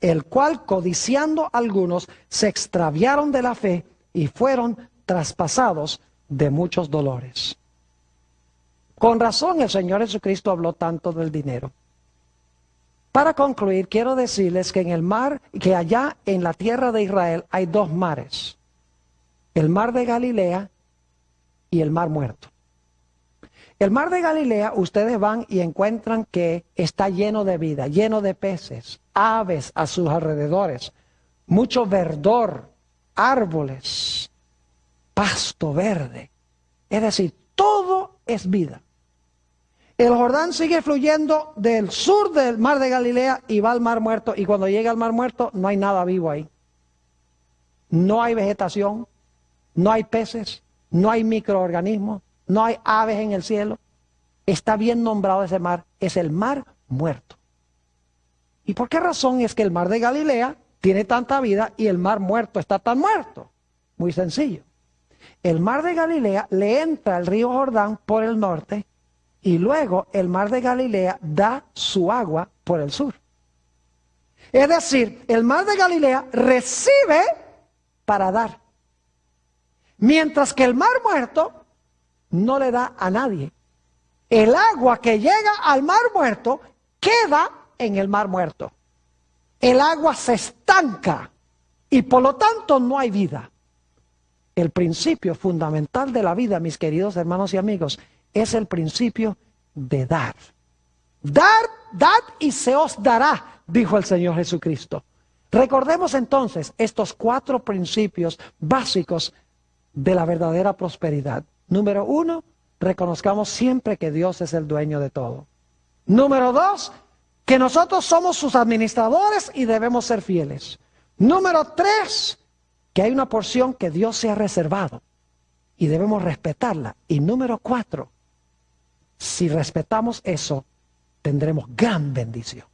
A: el cual codiciando algunos se extraviaron de la fe y fueron traspasados de muchos dolores. Con razón el Señor Jesucristo habló tanto del dinero. Para concluir, quiero decirles que en el mar, que allá en la tierra de Israel hay 2 mares. El mar de Galilea y el mar muerto. El mar de Galilea, ustedes van y encuentran que está lleno de vida, lleno de peces, aves a sus alrededores, mucho verdor, árboles, pasto verde. Es decir, todo es vida. El Jordán sigue fluyendo del sur del mar de Galilea y va al mar Muerto. Y cuando llega al mar Muerto no hay nada vivo ahí. No hay vegetación, no hay peces, no hay microorganismos, no hay aves en el cielo. Está bien nombrado ese mar, es el mar Muerto. ¿Y por qué razón es que el mar de Galilea tiene tanta vida y el mar Muerto está tan muerto? Muy sencillo. El mar de Galilea le entra el río Jordán por el norte y luego el mar de Galilea da su agua por el sur. Es decir, el mar de Galilea recibe para dar. Mientras que el mar Muerto no le da a nadie. El agua que llega al mar Muerto queda en el mar Muerto. El agua se estanca y por lo tanto no hay vida. El principio fundamental de la vida, mis queridos hermanos y amigos, es el principio de dar. Dar, dad y se os dará, dijo el Señor Jesucristo. Recordemos entonces estos 4 principios básicos de la verdadera prosperidad. Número 1, reconozcamos siempre que Dios es el dueño de todo. Número 2, que nosotros somos sus administradores y debemos ser fieles. Número 3, que hay una porción que Dios se ha reservado y debemos respetarla. Y número 4, si respetamos eso, tendremos gran bendición.